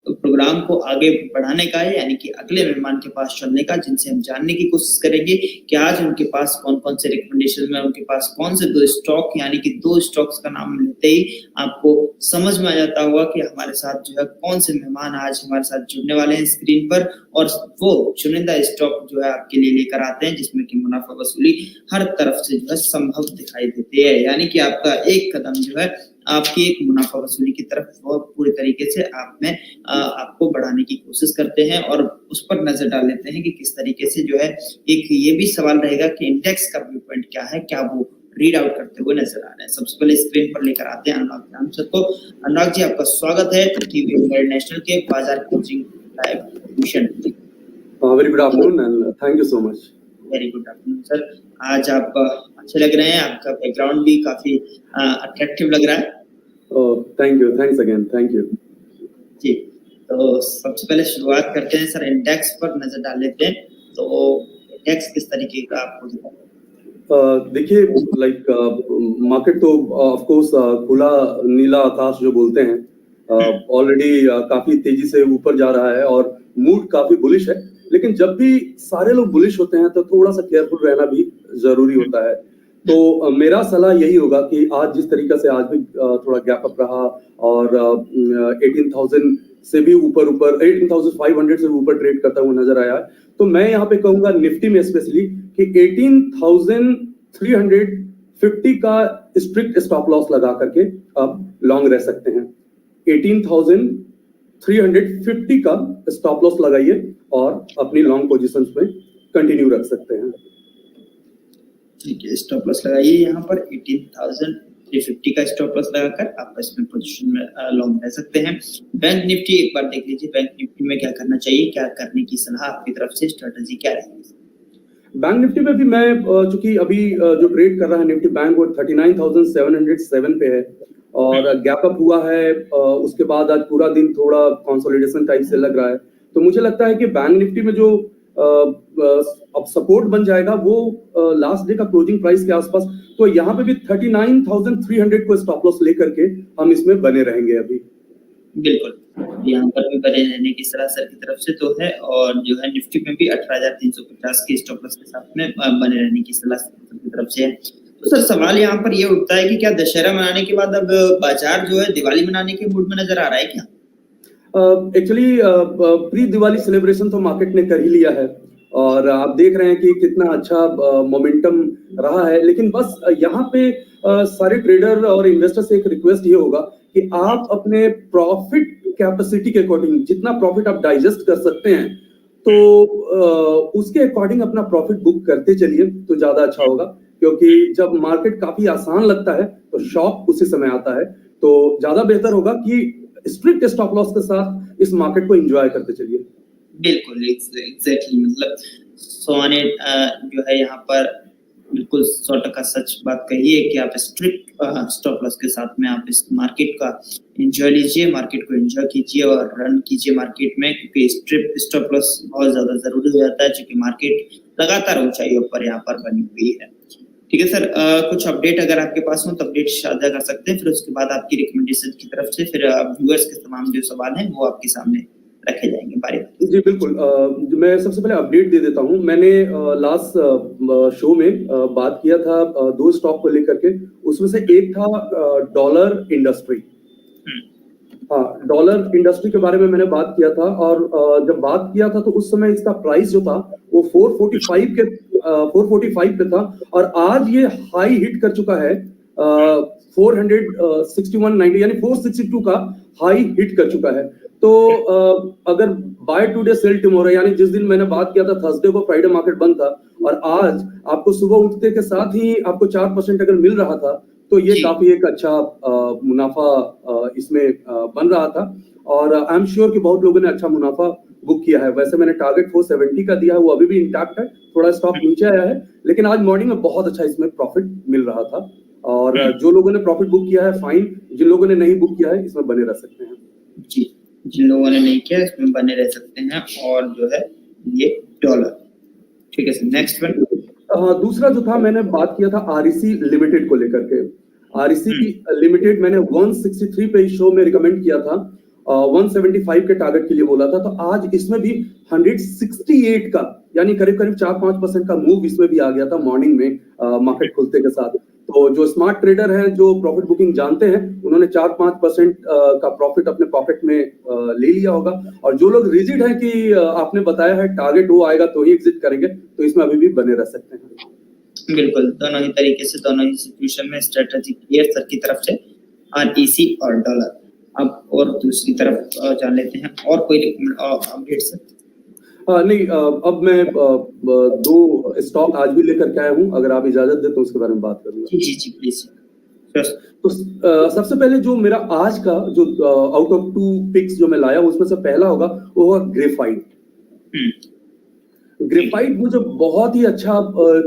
Programme को आगे बढ़ाने का है, यानी कि अगले मेहमान के पास चलने का, जिनसे हम जानने की कोशिश करेंगे कि आज उनके पास कौन-कौन से रिकमेंडेशन में, उनके पास कौन से 2 स्टॉक, यानी कि 2 स्टॉक्स का नाम लेते ही आपको समझ में आ जाता होगा कि हमारे साथ जो है कौन से मेहमान आज हमारे साथ जुड़ने वाले हैं स्क्रीन पर, और वो चुनिंदा स्टॉक जो है आपके लिए लेकर आते हैं, जिसमें कि मुनाफा वसूली हर तरफ से जो है संभव दिखाई देती है। यानी कि आपका एक कदम जो है आपकी एक मुनाफा वसूली की तरफ वो पूरी तरीके से आपको बढ़ाने की कोशिश करते हैं, और उस पर नजर डाल लेते हैं कि किस तरीके से जो है, एक ये भी सवाल रहेगा कि इंडेक्स का व्यू पॉइंट क्या है, क्या वो रीड आउट करते हुए नजर आ रहे हैं। सबसे पहले स्क्रीन पर लेकर आते हैं अनुराग राम सर को। अनुराग जी, आपका स्वागत है टीवी इंटरनेशनल के बाजार coaching live mission. Very good afternoon and thank you so much. Very good afternoon sir. आज आप अच्छे लग रहे हैं, आपका बैकग्राउंड भी काफी अट्रैक्टिव लग रहा है। Thank you, thanks again, thank you जी। तो सबसे पहले शुरुआत करते हैं सर, इंडेक्स पर नजर डाल लेते हैं। तो इंडेक्स किस तरीके का आपको दिखा? देखिए, लाइक मार्केट तो ऑफ कोर्स खुला नीला आकाश जो बोलते हैं, ऑलरेडी काफी तेजी से ऊपर जा रहा है और मूड काफी बुलिश है। लेकिन जब भी सारे लोग बुलिश होते हैं तो थोड़ा सा केयरफुल रहना भी जरूरी होता है। तो मेरा सलाह यही होगा कि आज जिस तरीके से आज भी थोड़ा गैप अप रहा और 18,000 से भी ऊपर 18,500 से ऊपर ट्रेड करता हुआ नजर आया है, तो मैं यहाँ पे कहूंगा निफ्टी में स्पेशली कि 18,350 का स्ट्रिक्ट स्टॉप लॉस लगा करके आप लॉन्ग रह सकते हैं। 18,350 का स्टॉप लॉस लगाइए और अपनी लॉन्ग पोजीशंस में कंटिन्यू रख सकते हैं। ठीक है, स्टॉप लॉस लगाइए यहाँ पर 18,350 का स्टॉप लॉस लगाकर आप इसमें पोजीशन में लॉन्ग रह सकते हैं। बैंक निफ्टी एक बार देख लीजिए, बैंक निफ्टी में क्या करना चाहिए, क्या करने की सलाह आपकी तरफ से, स्ट्रेटजी क्या रहेगी? बैंक निफ्टी में भी मैं चूंकि अभी जो ट्रेड कर रहा है निफ्टी बैंक वो 39,707 पे है और गैप अप हुआ है, उसके बाद आज पूरा दिन थोड़ा कंसोलिडेशन टाइप से लग रहा है। तो मुझे लगता है कि बैंक निफ्टी में जो अब सपोर्ट बन जाएगा वो लास्ट डे का क्लोजिंग प्राइस के आसपास, तो यहाँ पे भी 39,300 को स्टॉप लॉस लेकर के हम इसमें बने रहेंगे अभी। बिल्कुल, यहाँ पर भी बने रहने की सलाह सर की तरफ से तो है, और जो है निफ्टी में भी 18,350 के स्टॉप लॉस के साथ में बने रहने की सलाह सर की तरफ से है। तो सर सवाल यहाँ पर ये उठता है कि क्या दशहरा मनाने के बाद अब बाजार जो है दिवाली मनाने के मूड में नजर आ रहा है क्या? एक्चुअली प्री दिवाली सेलिब्रेशन तो मार्केट ने कर ही लिया है और आप देख रहे हैं कि कितना अच्छा मोमेंटम रहा है। लेकिन बस यहाँ पे सारे ट्रेडर और इन्वेस्टर से एक रिक्वेस्ट ये होगा कि आप अपने प्रॉफिट कैपेसिटी के अकॉर्डिंग जितना प्रॉफिट आप डाइजेस्ट कर सकते हैं तो उसके अकॉर्डिंग अपना प्रॉफिट बुक करते चलिए तो ज्यादा अच्छा होगा, क्योंकि जब मार्केट काफी आसान लगता है तो शॉक उसी समय आता है। तो ज्यादा बेहतर होगा कि स्ट्रिक्ट स्टॉप लॉस के साथ इस मार्केट को एंजॉय करते चलिए। बिल्कुल एग्जैक्टली, मतलब सोने जो है यहाँ पर बिल्कुल 100% सच बात कही है कि आप स्ट्रिक्ट स्टॉप लॉस के साथ में आप इस मार्केट का एंजॉय लीजिए, मार्केट को एंजॉय कीजिए और रन कीजिए मार्केट में, क्योंकि स्टॉप लॉस बहुत ज्यादा जरूरी हो जाता है, क्योंकि मार्केट लगातार ऊंचाइयों पर यहाँ पर बनी हुई है। ठीक है सर, कुछ अपडेट अगर आपके पास हो तो अपडेट साझा कर सकते हैं, फिर उसके बाद आपकी रिकमेंडेशन की तरफ से फिर व्यूअर्स के तमाम जो सवाल हैं वो आपके सामने रखे जाएंगे बारी। जी बिल्कुल, मैं सबसे पहले अपडेट दे देता हूं। मैंने लास्ट शो में बात किया था 2 स्टॉक को लेकर के, उसमें से एक था डॉलर इंडस्ट्री। हाँ, डॉलर इंडस्ट्री के बारे में मैंने बात किया था और जब बात किया था तो उस समय इसका प्राइस जो था वो 445 पे था और आज ये हाई हिट कर चुका है 461.90 यानी 462 का हाई हिट कर चुका है। तो अगर बाय टुडे सेल टुमारो, यानी जिस दिन मैंने बात किया था थर्सडे को फ्राइडे मार्केट बंद था और आज आपको सुबह उठते के साथ ही आपको 4% अगर मिल रहा था तो ये काफी एक अच्छा मुनाफा इसमें बन रहा था और आई एम श्योर कि बहुत लोगों ने अच्छा मुनाफा बुक किया है। वैसे मैंने टारगेट 470 का दिया है, वो अभी भी इंटैक्ट है, थोड़ा स्टॉक नीचे आया है, लेकिन आज मॉर्निंग में बहुत अच्छा इसमें प्रॉफिट मिल रहा था और जो लोगों ने प्रॉफिट बुक किया है फाइन, जिन लोगों ने नहीं बुक किया है इसमें बने रह सकते हैं। जी, जिन लोगों ने नहीं किया इसमें बने रह सकते हैं और जो है ये डॉलर। ठीक है सर, नेक्स्ट वन। दूसरा जो था मैंने बात किया था आरईसी लिमिटेड को लेकर के। आरईसी लिमिटेड मैंने 163 पे इस शो में रिकमेंड किया था 175 के टारगेट के लिए बोला था, तो आज इसमें भी 168 का यानी करीब करीब 4-5% का मूव इसमें भी आ गया था मॉर्निंग में मार्केट खुलते के साथ। तो जो स्मार्ट ट्रेडर हैं, जो प्रॉफिट बुकिंग जानते हैं, उन्होंने 4-5% का प्रॉफिट अपने पॉकेट में ले लिया होगा। और जो लोग रिजिड हैं कि आपने बताया है टारगेट वो आएगा तो ही एग्जिट करेंगे, तो इसमें अभी भी बने रह सकते हैं। बिल्कुल, दोनों ही तरीके से दोनों ही सिचुएशन में स्ट्रेटजी क्लियर सर की तरफ से REC और डॉलर। अब और दूसरी तरफ जान लेते हैं और कोई अपडेट सर? नहीं, अब मैं 2 स्टॉक आज भी लेकर के आया हूँ, अगर आप इजाजत दें तो उसके बारे में बात करूंगा। जी प्लीज। तो सबसे पहले जो मेरा आज का जो आउट ऑफ 2 पिक्स जो मैं लाया हूं, उसमें से पहला होगा वो होगा ग्रेफाइट। ग्रेफाइट मुझे बहुत ही अच्छा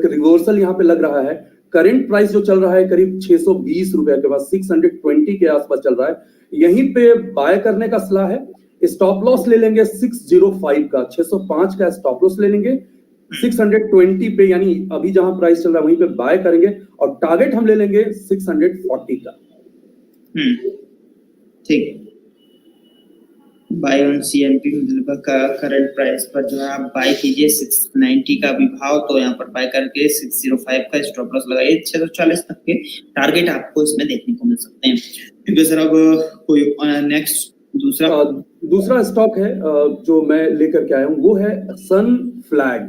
रिवर्सल यहाँ पे लग रहा है। करंट प्राइस जो चल रहा है करीब 620 रुपए के पास, 620 के आसपास चल रहा है। यहीं पे बाय करने का सलाह है। स्टॉप लॉस ले लेंगे 605 का, 605 का स्टॉप लॉस ले लेंगे। 620 पे यानी अभी जहां प्राइस चल रहा है वहीं पे बाय करेंगे और टारगेट हम ले लेंगे 640 का। ठीक है, बाय ऑन CMP मतलब का करंट प्राइस पर जो है आप बाय कीजिए 690 का भी भाव, तो यहाँ पर बाय करके 605 का स्टॉप लॉस लगाइए। 640 तक के टारगेट आपको इसमें देखने को मिल सकते हैं। ठीक है सर, अब कोई नेक्स्ट दूसरा स्टॉक है जो मैं लेकर के आया हूँ, वो है सनफ्लैग,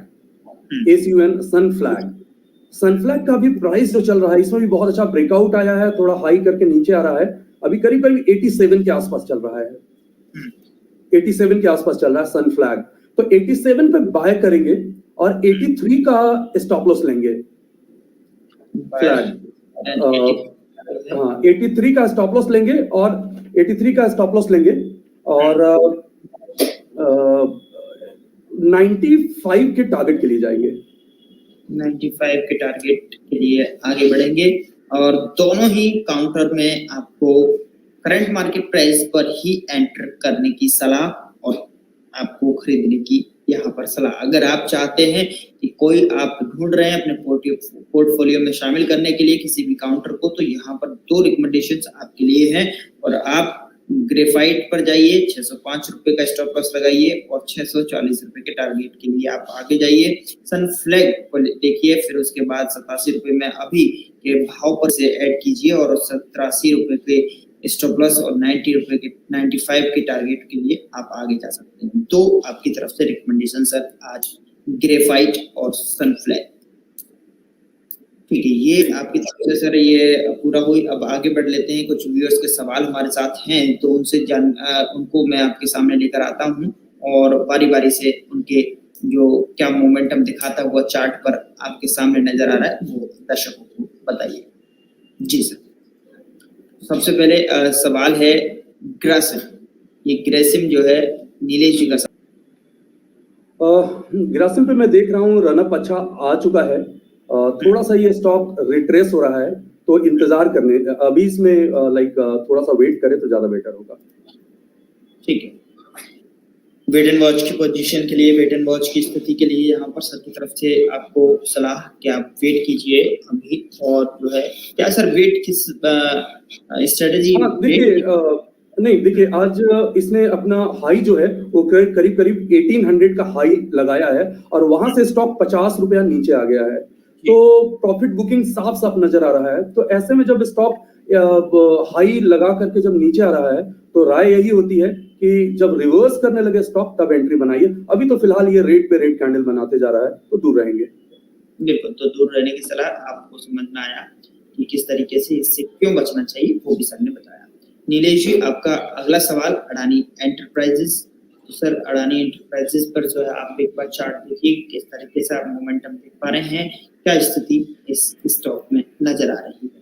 SUN सनफ्लैग। सनफ्लैग का भी प्राइस जो चल रहा है इसमें भी बहुत अच्छा ब्रेकआउट आया है, थोड़ा हाई करके नीचे आ रहा है। अभी करीब करीब 87 के आसपास चल रहा है, 87 के आसपास चल रहा है सनफ्लैग। तो 87 पे बाय करेंगे और 83 का स्टॉप लॉस लेंगे। फ्लैग 83 का स्टॉप लॉस लेंगे और 83 का स्टॉप लॉस लेंगे और 95 के टारगेट के लिए जाएंगे। 95 के टारगेट के लिए आगे बढ़ेंगे और दोनों ही काउंटर में आपको करंट मार्केट प्राइस पर ही एंटर करने की सलाह और आपको खरीदने की यहाँ पर सलाह। अगर आप चाहते हैं कि कोई आप ढूंढ रहे हैं अपने पोर्टफोलियो में शामिल करने के लिए किसी भी काउंटर को, तो यहाँ पर 2 रिकमेंडेशंस आपके लिए हैं और आप ग्रेफाइट पर जाइए, 605 रुपए का स्टॉप लॉस लगाइए और 640 रुपए के टारगेट के लिए आप आगे जाइए। सनफ्लैग को देखिए, फिर उसके बाद 87 रुपए में अभी के भाव पर से ऐड कीजिए और 87 रुपए के स्टॉप लॉस और 90 रुपए के 95 के टारगेट के लिए आप आगे जा सकते हैं। तो आपकी तरफ से रिकमेंडेशन सर आज ग्रेफाइट और सनफ्लैग। ठीक है, ये आपकी तरफ से सर ये पूरा हुई। अब आगे बढ़ लेते हैं, कुछ व्यूअर्स के सवाल हमारे साथ हैं तो उनसे उनको मैं आपके सामने लेकर आता हूं और बारी बारी से उनके जो क्या मोमेंटम दिखाता हुआ चार्ट पर आपके सामने नजर आ रहा है वो दर्शकों को बताइए। जी सर, सबसे पहले सवाल है ग्रासिम। ये ग्रासिम जो है नीलेश जी का ग्रासिम पे मैं देख रहा हूँ रनअप अच्छा आ चुका है। थोड़ा सा ये स्टॉक रिट्रेस हो रहा है तो इंतजार करने, अभी इसमें थोड़ा सा वेट करें तो ज्यादा बेटर होगा। ठीक है, वेट एंड वॉच की पोजीशन के लिए, वेट एंड वॉच की स्थिति के लिए यहाँ पर सर की तरफ से आपको सलाह कि आप वेट कीजिए अभी। और जो है क्या सर वेट किस स्ट्रेटेजी? देखिए आज इसने अपना हाई जो है वो करीब करीब 1800 का हाई लगाया है और वहां से स्टॉक 50 रुपया नीचे आ गया है, तो प्रॉफिट बुकिंग साफ साफ नजर आ रहा है। तो ऐसे में जब स्टॉक हाई लगा करके जब नीचे आ रहा है तो राय यही होती है कि जब रिवर्स करने लगे स्टॉक तब एंट्री बनाइए। अभी तो फिलहाल ये रेट पे रेट कैंडल बनाते जा रहा है तो दूर रहेंगे। बिल्कुल, तो दूर रहने की सलाह आपको समझ में आया कि किस तरीके से इससे क्यों बचना चाहिए, वो भी सर ने बताया। नीलेश जी, आपका अगला सवाल अडानी एंटरप्राइजेस। तो सर अडानी एंटरप्राइजेस पर जो है आप एक बार चार्ट देखिए, किस तरीके से आप मोमेंटम देख पा रहे हैं, क्या स्थिति इस स्टॉक में नजर आ रही है?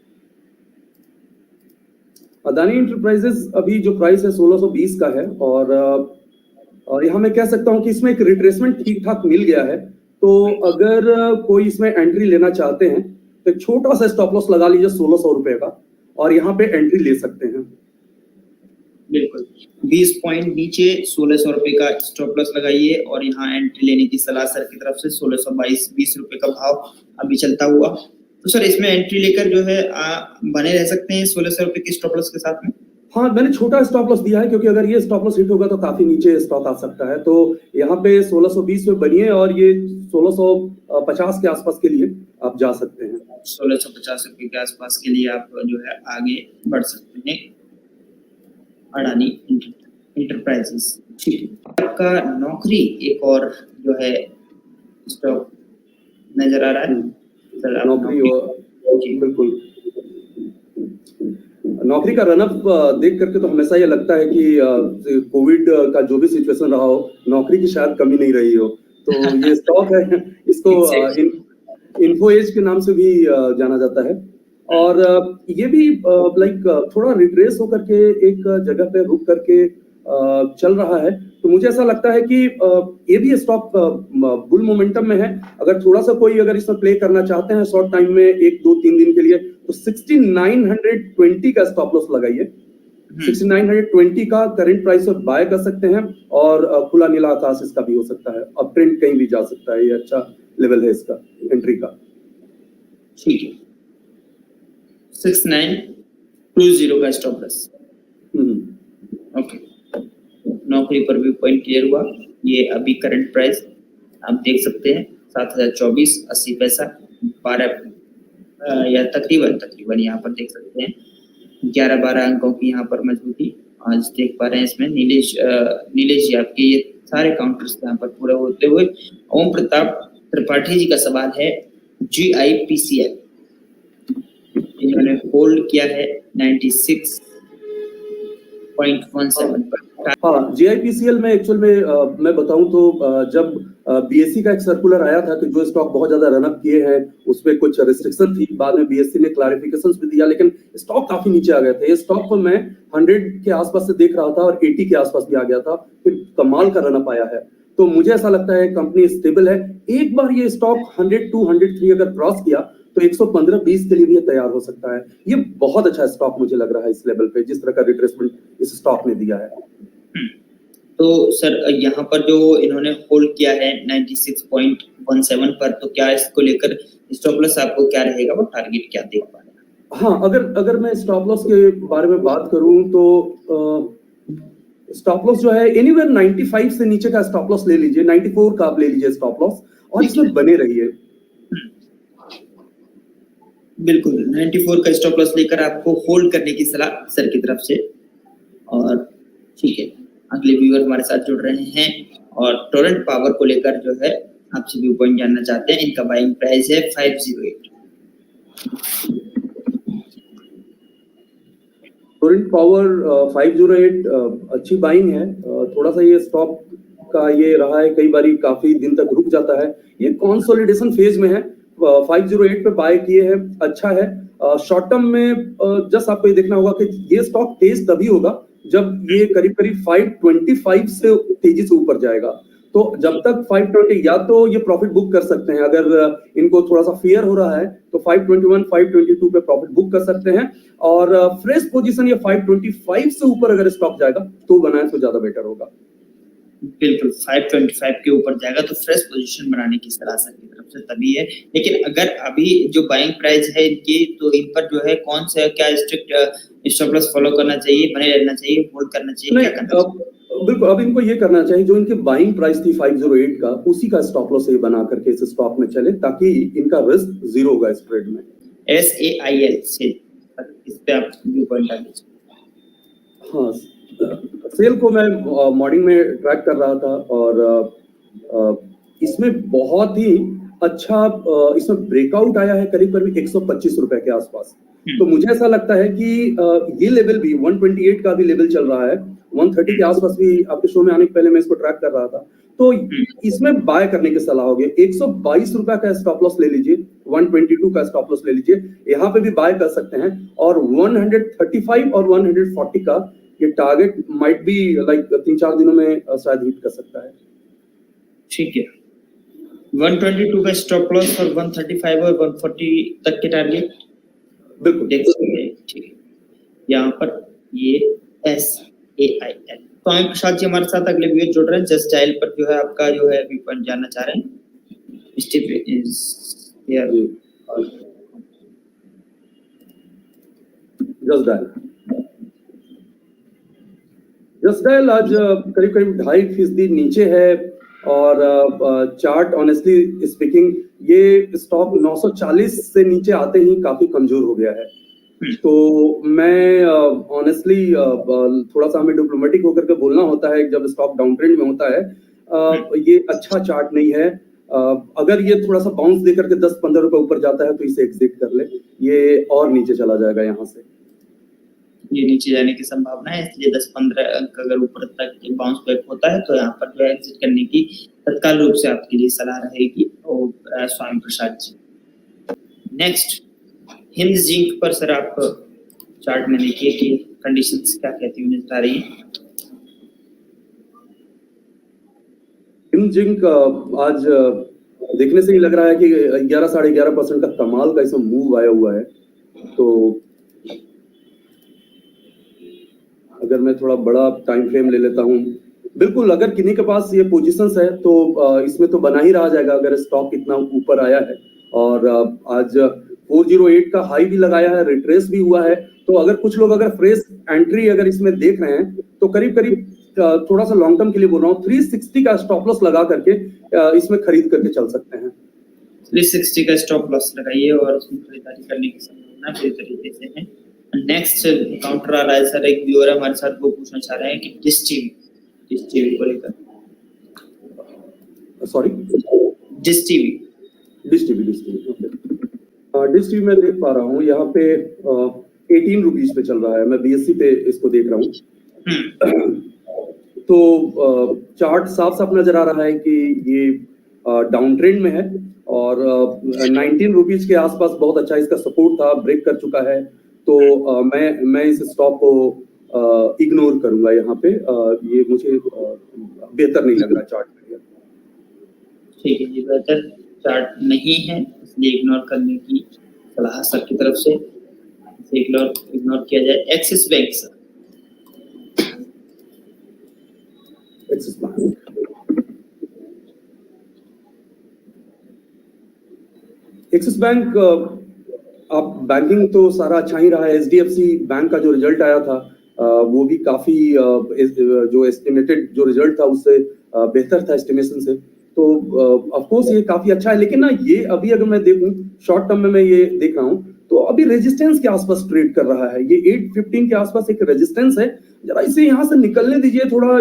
अडानी एंटरप्राइजेस अभी जो प्राइस है 1620 का है और यहाँ मैं कह सकता हूँ कि इसमें एक रिट्रेसमेंट ठीक ठाक मिल गया है। तो अगर कोई इसमें एंट्री लेना चाहते हैं तो एक छोटा सा स्टॉप लॉस लगा लीजिए 1600 रुपए का और यहाँ पे एंट्री ले सकते हैं। बिल्कुल, 20 पॉइंट नीचे 1600 रुपए का स्टॉप लॉस लगाइए और यहाँ एंट्री लेने की सलाह सर की तरफ से 1622 रुपए का भाव अभी चलता हुआ। तो सर इसमें एंट्री लेकर जो है बने रह सकते हैं 1600 रुपए के स्टॉप लॉस के साथ में। हाँ, मैंने छोटा स्टॉप लॉस दिया है क्योंकि अगर ये स्टॉप लॉस हिट होगा तो काफी नीचे स्टॉक आ सकता है। तो यहाँ पे 1620 में बनिए और ये 1650 के आसपास के लिए आप जा सकते हैं। 1650 के आसपास के लिए आप जो है आगे बढ़ सकते हैं अडानी इंटरप्राइजेस। ठीक है, आपका नौकरी एक और जो है स्टॉक नजर आ रहा है। सर आप नौकरी बिल्कुल, नौकरी का रनअप देख करके तो हमेशा ये लगता है कि कोविड का जो भी सिचुएशन रहा हो, नौकरी की शायद कमी नहीं रही हो। तो ये स्टॉक है, इसको इन्फो एज के नाम से भी जाना जाता है और ये भी लाइक थोड़ा रिट्रेस होकर के एक जगह पे रुक करके चल रहा है। तो मुझे ऐसा लगता है कि ये भी स्टॉक बुल मोमेंटम में है। अगर थोड़ा सा कोई अगर इसमें प्ले करना चाहते हैं शॉर्ट टाइम में 1 2 3 दिन के लिए, तो 6920 का स्टॉप लॉस लगाइए। 6920 का करंट प्राइस पर बाय कर सकते हैं और खुला नीला आकाश इसका भी हो सकता है, अब ट्रेंड कहीं भी जा सकता है। ये अच्छा लेवल है इसका एंट्री का। ठीक है, 6920 का स्टॉप लॉस। ओके, नौकरी पर भी पॉइंट क्लियर हुआ। ये अभी करंट प्राइस आप देख सकते हैं 7024.80 पैसा 12 या तकरीबन यहाँ पर देख सकते हैं 11-12 अंकों की यहाँ पर मजबूती आज देख पा रहे हैं। इसमें नीलेश जी आपके ये सारे काउंटर्स यहाँ पर पूरे होते हुए। ओम प्रताप त्रिपाठी जी का सवाल है, GIPCL इन्होंने होल्ड किया है 96.17 पर। हाँ, GIPCL में एक्चुअल में मैं बताऊं तो जब BSE का एक सर्कुलर आया था कि जो स्टॉक बहुत ज्यादा रनअप किए हैं उस पर कुछ रिस्ट्रिक्शन थी, बाद में BSE ने क्लैरिफिकेशंस भी दिया, लेकिन स्टॉक काफी नीचे आ गए थे। ये स्टॉक को मैं 100 के आसपास से देख रहा था और 80 के आसपास भी आ गया था, फिर कमाल का रनअप आया है। तो मुझे ऐसा लगता है कंपनी स्टेबल है। एक बार ये स्टॉक 102 103 अगर क्रॉस किया तो 115-20 के लिए भी तैयार हो सकता है। ये बहुत अच्छा स्टॉक मुझे लग रहा है इस लेवल पे, जिस तरह का रिट्रेसमेंट इस स्टॉक ने दिया है। तो सर यहाँ पर जो इन्होंने होल्ड किया है 96.17 पर, तो क्या इसको लेकर स्टॉप लॉस आपको क्या रहेगा, वो टारगेट क्या देख पा रहे हैं? हाँ, अगर मैं स्टॉप लॉस के बारे में बात करूं तो स्टॉप लॉस जो है एनीवेयर 95 से नीचे का स्टॉप लॉस ले लीजिए, 94 का आप ले लीजिए स्टॉप लॉस और इसमें बने रहिए। बिल्कुल, 94 का स्टॉप लॉस लेकर आपको होल्ड करने की सलाह सर की तरफ से। और ठीक है, अगले व्यूअर हमारे साथ जुड़ रहे हैं और टोरेंट पावर को लेकर जो है आपसे व्यू पॉइंट जानना चाहते हैं। इनका बाइंग प्राइस है 508। टोरेंट पावर 508 अच्छी बाइंग है। थोड़ा सा ये स्टॉक का ये रहा है, कई बारी काफी दिन तक रुक जाता है। ये कंसोलिडेशन फेज में है। 508 पे बाय किए हैं, अच्छा है। शॉर्ट टर्म में जस्ट आपको ये देखना होगा कि ये स्टॉक तेज तभी होगा जब ये करीब 525 से तेजी से ऊपर जाएगा। तो जब तक 520 या तो ये प्रॉफिट बुक कर सकते हैं, अगर इनको थोड़ा सा फियर हो रहा है तो 521 522 पे प्रॉफिट बुक कर सकते हैं और फ्रेश पोजीशन ये 525 से ऊपर अगर स्टॉक जाएगा तो बनाए तो ज्यादा बेटर होगा। बिल्कुल, 525 के ऊपर जाएगा तो फ्रेश पोजीशन बनाने की सलाह सर की तरफ से तभी है। लेकिन अगर अभी जो बाइंग प्राइस है इनकी, तो इन पर जो है कौन सा क्या स्ट्रिक्ट स्टॉप लॉस फॉलो करना चाहिए, बने रहना चाहिए, होल्ड करना चाहिए, क्या करना चाहिए? बिल्कुल, अब इनको ये करना चाहिए जो इनकी बाइंग प्राइस थी 508 का, उसी का स्टॉप लॉस बना करके इस स्टॉक में चले ताकि इनका रिस्क जीरो होगा इस ट्रेड में। SAIL से इस पे आप व्यू पॉइंट डाल दीजिए। हाँ, सेल को मैं मॉर्निंग में ट्रैक कर रहा था और इसमें बहुत ही अच्छा इसमें ब्रेकआउट आया है करीब 125 रुपए के आसपास। तो मुझे ऐसा लगता है कि ये लेवल भी 128 का भी लेवल चल रहा है, 130 के आसपास भी आपके शो में आने के पहले मैं इसको ट्रैक कर रहा था। तो इसमें बाय करने की सलाह होगी। 122 रुपए का स्टॉप लॉस ले लीजिए, 122 का स्टॉप लॉस ले लीजिए, यहाँ पे भी बाय कर सकते हैं। और 135 और 140 का ये टारगेट माइट बी लाइक 3-4 दिनों में शायद हिट कर सकता है। ठीक है, 122 का स्टॉप लॉस और 135 और 140 तक के टारगेट बिल्कुल देख सकते हैं। ठीक है, यहाँ पर ये SAIL। तो हमें प्रसाद जी हमारे साथ अगले व्यूअर जुड़ रहे हैं, जस्ट डायल पर जो है आपका जो है व्यू पॉइंट जानना चाह रहे हैं। Step is here, just dial. Just dial आज करीब करीब 2.5% नीचे है और चार्ट ऑनेस्टली स्पीकिंग ये स्टॉक 940 से नीचे आते ही काफी कमजोर हो गया है। तो मैं ऑनेस्टली थोड़ा सा हमें डिप्लोमेटिक होकर के बोलना होता है जब स्टॉक डाउन ट्रेंड में होता है, ये अच्छा चार्ट नहीं है। अगर ये थोड़ा सा बाउंस देकर के 10-15 रुपए ऊपर जाता है तो इसे एग्जिट कर ले, ये और नीचे चला जाएगा यहाँ से। ये नीचे जाने की संभावना है, इसलिए 10-15 अंक अगर ऊपर तक बाउंस बैक होता है तो यहाँ पर जो है एग्जिट करने की तत्काल रूप से आपके लिए सलाह रहेगी और स्वामी प्रसाद जी। नेक्स्ट हिंद जिंक पर सर आप चार्ट में देखिए कि कंडीशंस क्या कहती हुई नजर आ रही है। हिंद जिंक आज देखने से ही लग रहा है कि 11-11.5% का कमाल का इसमें मूव आया हुआ है। तो अगर मैं थोड़ा बड़ा टाइम फ्रेम ले लेता हूं, बिल्कुल अगर किन्हीं के पास ये पोजीशंस है तो इसमें तो बना ही रहा जाएगा अगर स्टॉक इतना ऊपर आया है। और आज 408 का हाई भी लगाया है, रिट्रेस भी हुआ है। तो अगर कुछ लोग अगर फ्रेश एंट्री अगर इसमें देख रहे हैं तो करीब करीब थोड़ा सा लॉन्ग टर्म के लिए बोल रहा हूँ 360 का स्टॉप लॉस लगा करके इसमें खरीद करके चल सकते हैं। 360 का स्टॉप लॉस लगाइए और इसमें खरीदारी करने की संभावना पूरी तरीके से है। नेक्स्ट काउंटर आ रहा है सर, एक व्यूअर हमारे साथ वो पूछना चाह रहे हैं कि डिश टीवी को लेकर। Sorry, dish TV okay. Dish TV मैं देख पा रहा हूँ यहाँ पे 18 रुपीज पे चल रहा है, मैं BSE पे इसको देख रहा हूँ। तो चार्ट साफ साफ नजर आ रहा है कि ये डाउन ट्रेंड में है और 19 रुपीज के आसपास बहुत अच्छा इसका सपोर्ट था, ब्रेक कर चुका है। तो मैं इस स्टॉक को इग्नोर करूंगा यहाँ पे। ये मुझे बेहतर नहीं लग रहा चार्ट में। ठीक है जी, बेहतर चार्ट नहीं है इसलिए इग्नोर करने की सलाह सर की तरफ से इग्नोर किया जाए। Axis bank sir, axis bank आप बैंकिंग तो सारा अच्छा ही रहा है। HDFC बैंक का जो रिजल्ट आया था वो भी काफी जो एस्टिमेटेड जो रिजल्ट था उससे बेहतर था एस्टिमेशन से। तो ऑफ कोर्स ये काफी अच्छा है, लेकिन ना ये अभी अगर मैं देखूं शॉर्ट टर्म में मैं ये देख रहा हूं तो अभी रेजिस्टेंस के आसपास ट्रेड कर रहा है। ये 815 के आसपास एक रेजिस्टेंस है, जरा इसे यहाँ से निकलने दीजिए, थोड़ा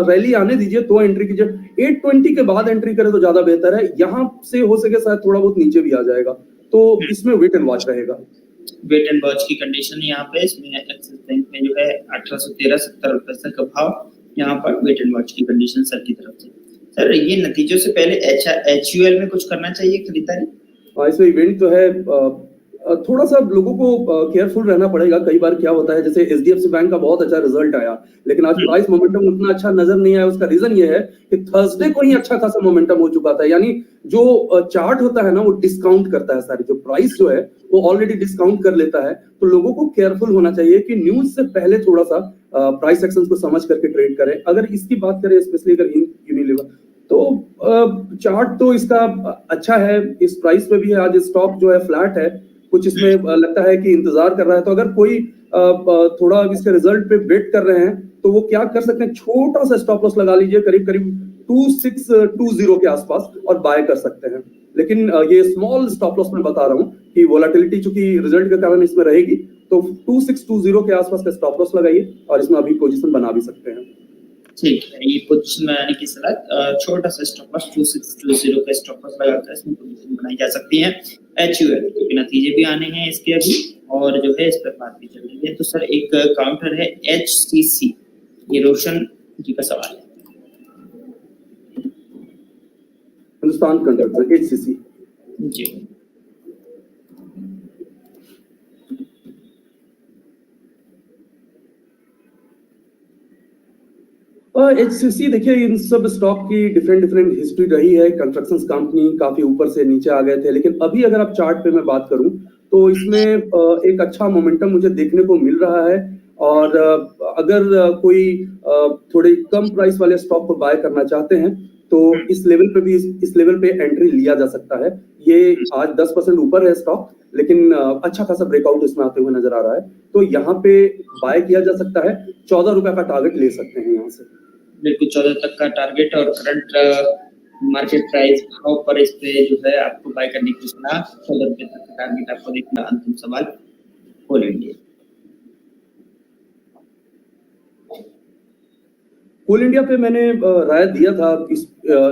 रैली आने दीजिए तो एंट्री कीजिए। 820 के बाद एंट्री करे तो ज्यादा बेहतर है, यहाँ से हो सके शायद थोड़ा बहुत नीचे भी आ जाएगा। तो इसमें वेट एंड वॉच रहेगा। वेट एंड वॉच की कंडीशन यहाँ पे इसमें एक्सिस बैंक में जो है 1813.70 रुपए का भाव, यहाँ पर वेट एंड वॉच की कंडीशन सर की तरफ से। सर ये नतीजों से पहले HUL में कुछ करना चाहिए खरीदारी? इसमें इवेंट तो है, थोड़ा सा लोगों को केयरफुल रहना पड़ेगा। कई बार क्या होता है जैसे HDFC बैंक का बहुत अच्छा रिजल्ट आया लेकिन आज प्राइस मोमेंटम उतना अच्छा नजर नहीं आया। उसका रीजन ये है कि थर्सडे को ही अच्छा खासा मोमेंटम हो चुका था। यानी जो चार्ट होता है ना वो डिस्काउंट करता है, सारी जो प्राइस जो है वो ऑलरेडी डिस्काउंट कर लेता है। तो लोगों को केयरफुल होना चाहिए कि न्यूज से पहले थोड़ा सा प्राइस एक्शंस को समझ करके ट्रेड करें। अगर इसकी बात करें स्पेशली अगर यूनिलीवर तो चार्ट तो इसका अच्छा है, इस प्राइस पे भी है। आज स्टॉक जो है फ्लैट है, कुछ इसमें लगता है कि इंतजार कर रहा है। तो अगर कोई थोड़ा इसके रिजल्ट पे वेट कर रहे हैं तो वो क्या कर सकते हैं, छोटा सा स्टॉप लॉस लगा लीजिए करीब करीब 2620 के आसपास और बाय कर सकते हैं। लेकिन ये स्मॉल स्टॉप लॉस मैं बता रहा हूँ कि वोलेटिलिटी चूंकि रिजल्ट के कारण इसमें रहेगी, तो 2620 के आसपास का स्टॉप लॉस लगाइए और इसमें अभी पोजीशन बना भी सकते हैं। ठीक है, ये पोजीशन बनाने की सलाह, छोटा सा स्टॉप लॉस 2620 का स्टॉप लॉस लगाकर इसमें पोजीशन बनाई जा सकती है। HUL क्योंकि नतीजे भी आने हैं इसके अभी और जो है इस पर बात भी चल रही है। तो सर एक काउंटर है HCC, ये रोशन जी का सवाल है। हिंदुस्तान कंडक्टर HCC जी, HCC देखिए इन सब स्टॉक की डिफरेंट हिस्ट्री रही है। कंस्ट्रक्शन कंपनी काफी ऊपर से नीचे आ गए थे, लेकिन अभी अगर आप चार्ट पे मैं बात करूं तो इसमें एक अच्छा मोमेंटम मुझे देखने को मिल रहा है। और अगर कोई थोड़े कम प्राइस वाले स्टॉक को बाय करना चाहते हैं तो इस लेवल पे एंट्री लिया जा सकता है। ये आज 10% ऊपर है स्टॉक, लेकिन अच्छा खासा ब्रेकआउट इसमें आते हुए नजर आ रहा है, तो यहाँ पे बाय किया जा सकता है। 14 रुपए का टारगेट ले सकते हैं यहाँ से। बिल्कुल 14 तक का टारगेट और करंट मार्केट प्राइस भाव पर इस पे जो है आपको बाय करने की सलाह। 14 रुपए तक का टारगेट आपको देखना। अंतिम सवाल कोल इंडिया। कोल इंडिया पे मैंने राय दिया था।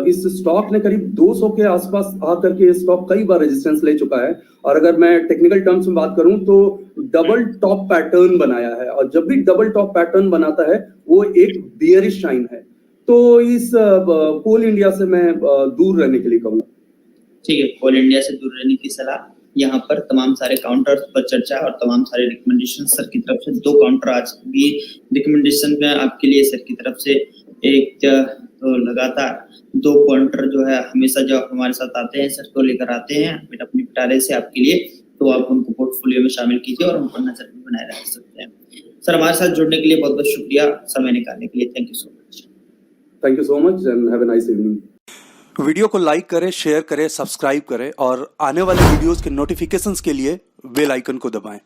इस स्टॉक ने करीब 200 के आसपास आकर के स्टॉक कई बार रेजिस्टेंस ले चुका है, और अगर मैं टेक्निकल टर्म्स में बात करूं तो डबल टॉप पैटर्न बनाया है, और जब भी डबल टॉप पैटर्न बनाता है वो एक बियरिश साइन है। तो इस कोल इंडिया से मैं दूर रहने के लिए कहूंगा। ठीक है, कोल इंडिया से दूर रहने की सलाह। यहाँ पर तमाम सारे काउंटर्स पर चर्चा और तमाम सारे रिकमेंडेशन सर की तरफ से। 2 काउंटर आज भी रिकमेंडेशन में आपके लिए सर की तरफ से। एक तो लगातार 2 काउंटर जो है हमेशा जो हमारे साथ आते हैं सर को लेकर आते हैं अपनी पिटारे से आपके लिए, तो आप उनको पोर्टफोलियो में शामिल कीजिए और उन पर नजर भी बनाए रख सकते हैं। सर हमारे साथ जुड़ने के लिए बहुत बहुत शुक्रिया, समय निकालने के लिए। Thank you so much. Thank you so much and have a nice evening. Video को लाइक करें, शेयर करें, सब्सक्राइब करें और आने वाले वीडियोस के नोटिफिकेशंस के लिए बेल आइकन को दबाएं।